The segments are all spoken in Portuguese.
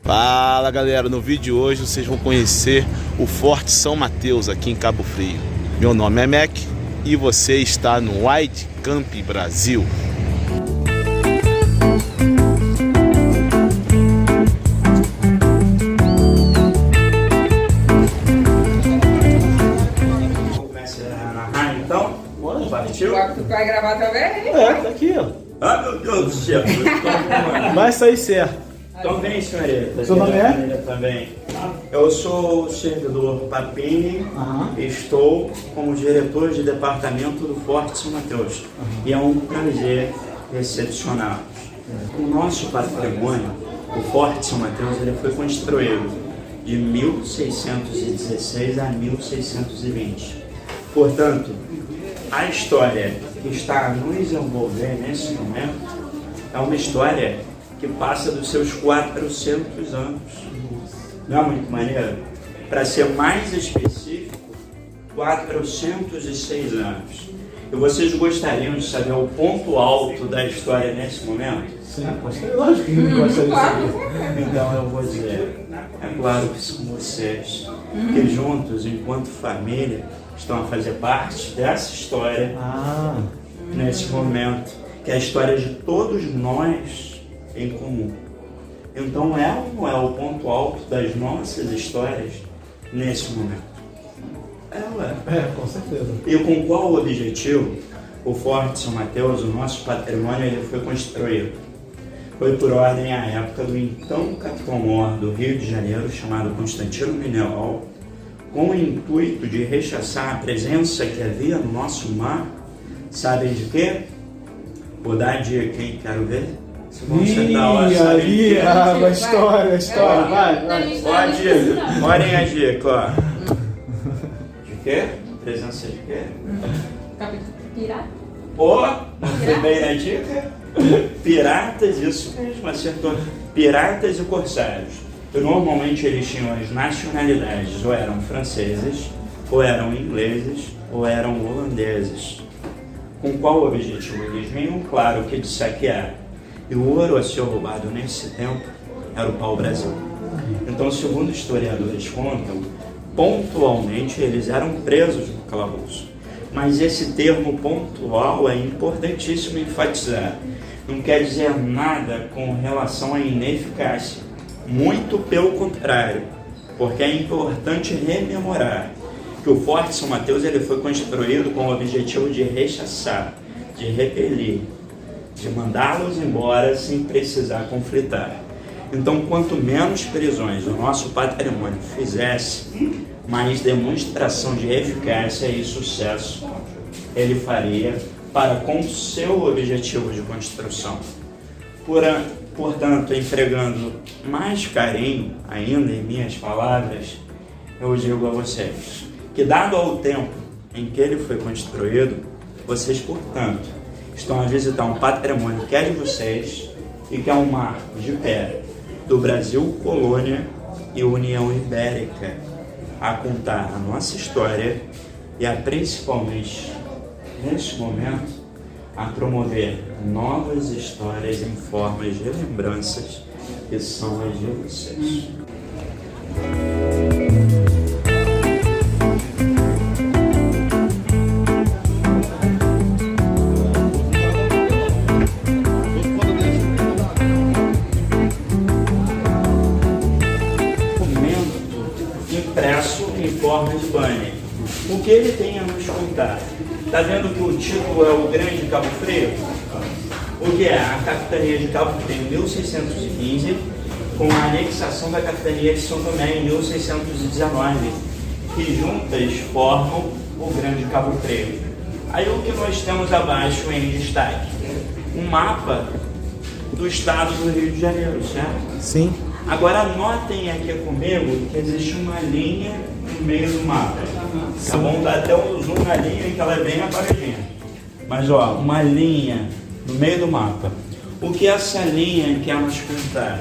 Fala galera, no vídeo de hoje vocês vão conhecer o Forte São Mateus aqui em Cabo Frio. Meu nome é Mac e você está no White Camp Brasil. Começa a narrar então? Bora, partiu? Tu vai gravar também? É, tá aqui, ó. Ah, meu Deus do céu! Vai sair certo. Então vem, senhorita. Seu nome é? Também. Eu sou o servidor Papini, estou como diretor de departamento do Forte São Mateus. E é um prazer recepcioná-los. O nosso patrimônio, o Forte São Mateus, ele foi construído de 1616 a 1620. Portanto, a história que está a nos envolver nesse momento é uma história que passa dos seus 400 anos. Não é muito maneiro? Para ser mais específico, 406 anos. E vocês gostariam de saber o ponto alto da história nesse momento? Sim, lógico que não gostaria de saber. Então eu vou dizer, é claro que são vocês, que juntos, enquanto família, estão a fazer parte dessa história nesse momento, que é a história de todos nós em comum. Então é ou não é o ponto alto das nossas histórias nesse momento? É, com certeza. E com qual objetivo o Forte São Mateus, o nosso patrimônio, ele foi construído? Foi por ordem à época do então capitão-mor do Rio de Janeiro, chamado Constantino Menelau, com o intuito de rechaçar a presença que havia no nosso mar. Sabem de quê? Vou dar a dica, quem quero ver? A história, vai. Olhem a dica, ó. De quê? Presença de quê? Pirata? Foi bem na dica? Piratas, isso mesmo, acertou. Piratas e corsários. E normalmente eles tinham as nacionalidades, ou eram franceses, ou eram ingleses, ou eram holandeses. Com qual objetivo? Eles vinham, claro, que de saquear. E o ouro a ser roubado nesse tempo era o pau-brasil. Então, segundo historiadores contam, pontualmente eles eram presos no calabouço. Mas esse termo pontual é importantíssimo enfatizar. Não quer dizer nada com relação à ineficácia. Muito pelo contrário, porque é importante rememorar que o Forte São Mateus ele foi construído com o objetivo de rechaçar, de repelir, de mandá-los embora sem precisar conflitar. Então, quanto menos prisões o nosso patrimônio fizesse, mais demonstração de eficácia e sucesso ele faria para com o seu objetivo de construção. Portanto, empregando mais carinho ainda em minhas palavras, eu digo a vocês que, dado ao tempo em que ele foi construído, vocês, portanto, estão a visitar um patrimônio que é de vocês e que é um marco de pé do Brasil, colônia e União Ibérica, a contar a nossa história e a, principalmente, neste momento, a promover novas histórias em formas de lembranças que são as de vocês. Impresso em forma de banner. O que ele tem a nos contar? Está vendo que o título é o Grande Cabo Frio? O que é? A Capitania de Cabo Frio em 1615, com a anexação da Capitania de São Tomé em 1619, que juntas formam o Grande Cabo Frio. Aí o que nós temos abaixo em destaque? Um mapa do estado do Rio de Janeiro, certo? Sim. Agora anotem aqui comigo que existe uma linha no meio do mapa. Tá bom? Dá até um zoom na linha que ela é bem aparadinha. Mas ó, uma linha no meio do mapa. O que essa linha quer nos contar?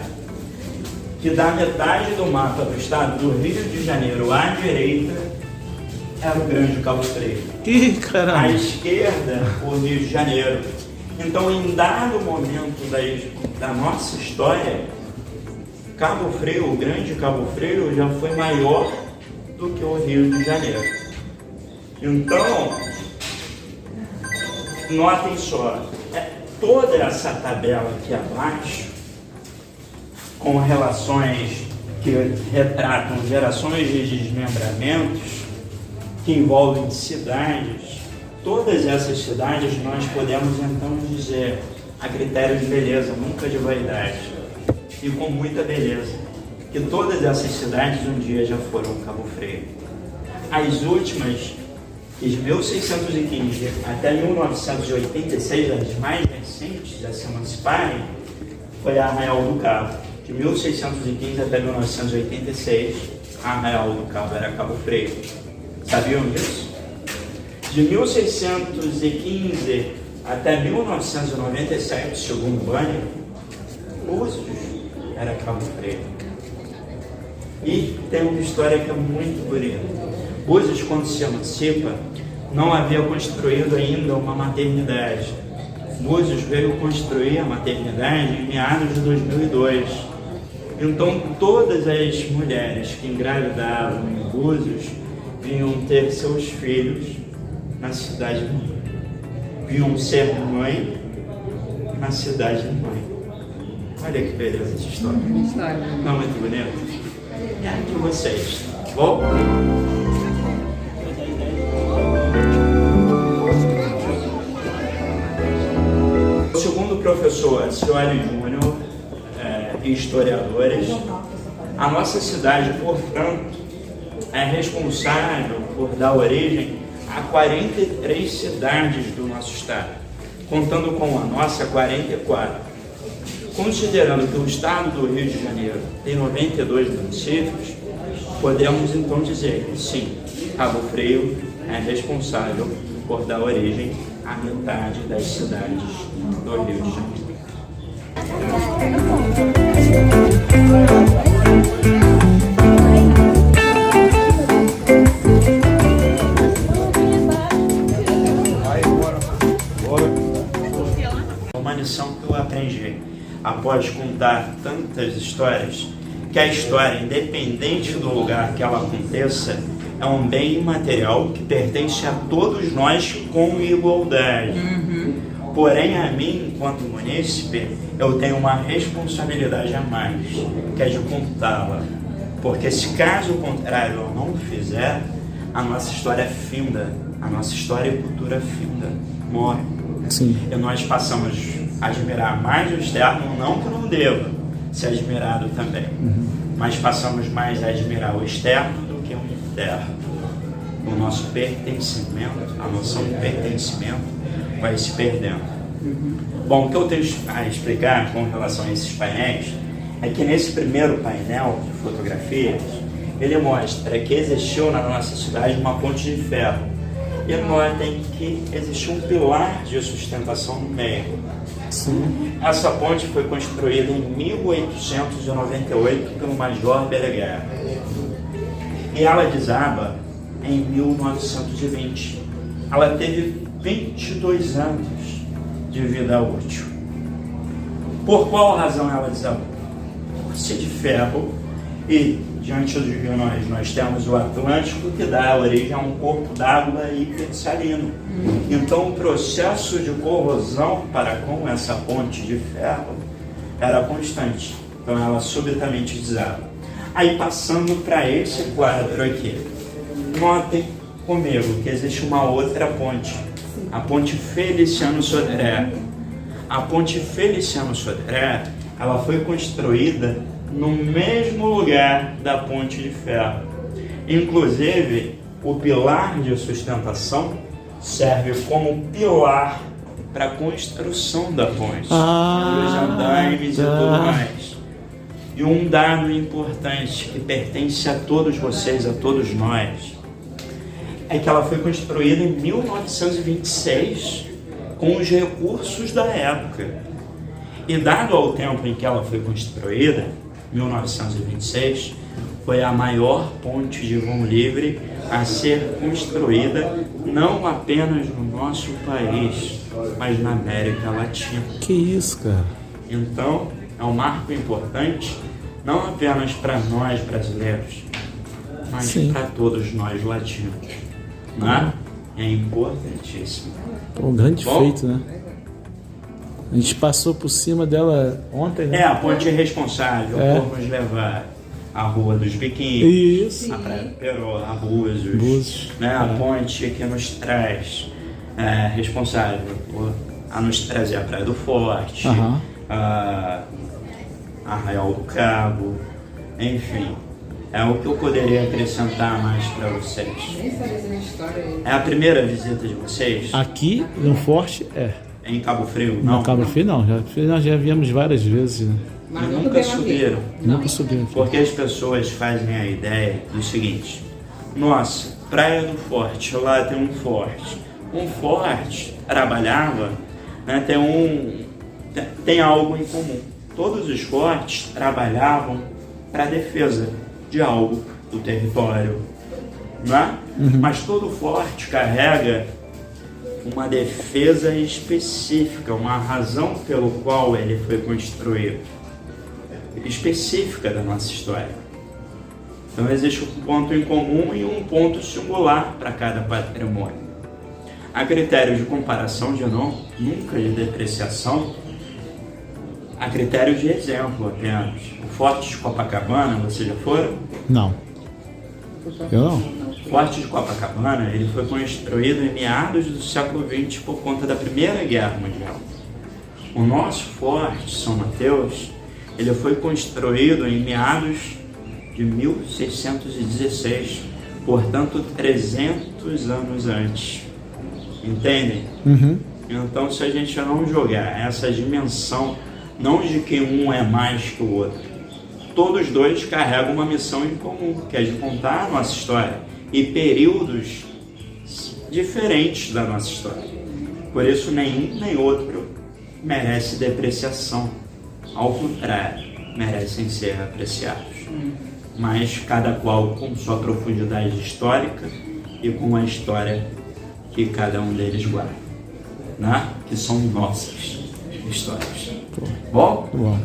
que da metade do mapa do estado do Rio de Janeiro à direita era o Grande Cabo Frio. Ih, caramba! À esquerda, o Rio de Janeiro. Então, em dado momento da nossa história, Cabo Frio, o Grande Cabo Frio, já foi maior do que o Rio de Janeiro. Então, notem só, toda essa tabela aqui abaixo, com relações que retratam gerações de desmembramentos, que envolvem cidades, todas essas cidades nós podemos então dizer, a critério de beleza, nunca de vaidade, e com muita beleza, que todas essas cidades um dia já foram Cabo Frio. As últimas, de 1615 até 1986, as mais recentes a se emanciparem, foi a Arraial do Cabo. De 1615 até 1986, a Arraial do Cabo era Cabo Frio. Sabiam disso? De 1615 até 1997, segundo o Banner, Búzios era Cabo Frio. E tem uma história que é muito bonita. Búzios, quando se emancipa, não havia construído ainda uma maternidade. Búzios veio construir a maternidade em meados de 2002. Então, todas as mulheres que engravidavam em Búzios vinham ter seus filhos na cidade de mãe. Vinham ser mãe na cidade de mãe. Olha que beleza essa história. Não é muito bonito? E a de vocês, tá bom? Segundo o professor Acioli Júnior e historiadores, a nossa cidade, portanto, é responsável por dar origem a 43 cidades do nosso estado, contando com a nossa 44. Considerando que o estado do Rio de Janeiro tem 92 municípios, podemos então dizer que sim, Cabo Frio é responsável por dar origem à metade das cidades do Rio de Janeiro. Uma lição que eu aprendi após contar tantas histórias, que a história, independente do lugar que ela aconteça, é um bem imaterial que pertence a todos nós com igualdade. Porém, a mim, enquanto munícipe, eu tenho uma responsabilidade a mais, que é de contá-la. Porque se caso contrário eu não fizer, a nossa história é finda, a nossa história e cultura finda, morre. Sim. E nós passamos a admirar mais o externo, não que não deva ser admirado também, mas passamos mais a admirar o externo do que o interno. O nosso pertencimento, a noção de pertencimento vai se perdendo. Bom, o que eu tenho a explicar com relação a esses painéis é que nesse primeiro painel de fotografias, ele mostra que existiu na nossa cidade uma ponte de ferro. E notem que existiu um pilar de sustentação no meio. Sim. Essa ponte foi construída em 1898 pelo Major Beleguer. E ela desaba em 1920. Ela teve 22 anos de vida útil. Por qual razão ela desabou? Por ser de ferro e diante do rio nós temos o Atlântico, que dá origem a um corpo d'água hipersalino. Então o processo de corrosão para com essa ponte de ferro era constante. Então ela subitamente desaba. Aí passando para esse quadro aqui, notem comigo que existe uma outra ponte, a ponte Feliciano Sodré. A ponte Feliciano Sodré, ela foi construída no mesmo lugar da ponte de ferro. Inclusive, o pilar de sustentação serve como pilar para a construção da ponte, os andaimes e tudo mais. E um dado importante que pertence a todos vocês, a todos nós, é que ela foi construída em 1926 com os recursos da época. E dado ao tempo em que ela foi construída, 1926, foi a maior ponte de vão livre a ser construída não apenas no nosso país, mas na América Latina. Que isso, cara? Então, é um marco importante, não apenas para nós brasileiros, mas para todos nós latinos. Né? É importantíssimo. Um grande feito, né? A gente passou por cima dela ontem, né? É, a ponte responsável por nos levar à Rua dos Biquínis, Isso. a Praia do Peró, a Búzios, né? A ponte que nos traz, responsável por a nos trazer a Praia do Forte, a Arraial do Cabo, enfim. É o que eu poderia acrescentar mais para vocês. Nem sabia essa história aí. É a primeira visita de vocês? Aqui no Forte Em Cabo Frio? Não. No Cabo Frio não. Nós já viemos várias vezes, né? Mas Nunca subiram. Nunca subimos. Porque as pessoas fazem a ideia do seguinte: nossa, Praia do Forte, lá tem um forte. Um forte trabalhava, né, tem algo em comum. Todos os fortes trabalhavam para a defesa de algo do território, né? Mas todo forte carrega uma defesa específica, uma razão pelo qual ele foi construído, específica da nossa história. Então existe um ponto em comum e um ponto singular para cada patrimônio. A critério de comparação, nunca de depreciação, a critério de exemplo apenas. O Forte de Copacabana, vocês já foram? Não. Eu não. O Forte de Copacabana ele foi construído em meados do século XX por conta da Primeira Guerra Mundial. O nosso Forte, São Mateus, ele foi construído em meados de 1616, portanto 300 anos antes. Entendem? Então, se a gente não jogar essa dimensão, não de que um é mais que o outro, todos dois carregam uma missão em comum, que é de contar a nossa história e períodos diferentes da nossa história. Por isso, nenhum nem outro merece depreciação. Ao contrário, merecem ser apreciados. Mas cada qual com sua profundidade histórica e com a história que cada um deles guarda, né? Que são nossas histórias. Bom? Bom.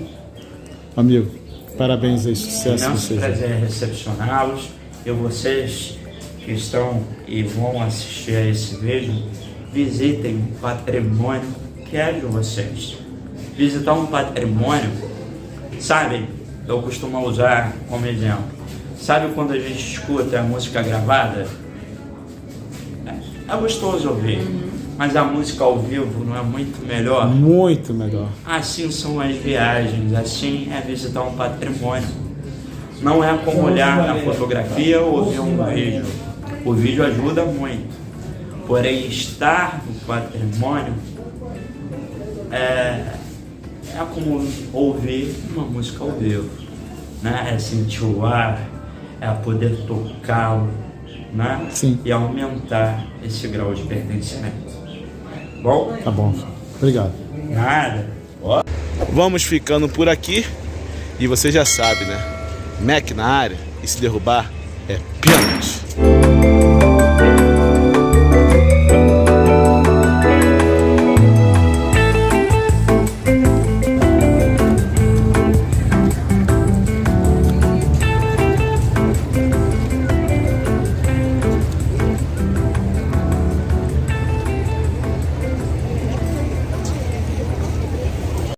Amigo, parabéns aí, sucesso Imenso vocês. prazer recebcioná-los e vocês que estão e vão assistir a esse vídeo, visitem o patrimônio que é de vocês. Visitar um patrimônio, sabem, eu costumo usar como exemplo, sabe quando a gente escuta a música gravada? É gostoso ouvir, mas a música ao vivo não é muito melhor? Muito melhor. Assim são as viagens, assim é visitar um patrimônio. Não é como olhar na fotografia ou ver um vídeo. O vídeo ajuda muito, porém estar no patrimônio é como ouvir uma música ao vivo, né? É sentir o ar, é poder tocá-lo, né? Sim. E aumentar esse grau de pertencimento. Bom? Tá bom. Obrigado. Nada. Vamos ficando por aqui. E você já sabe, né? Mac na área. E se derrubar, é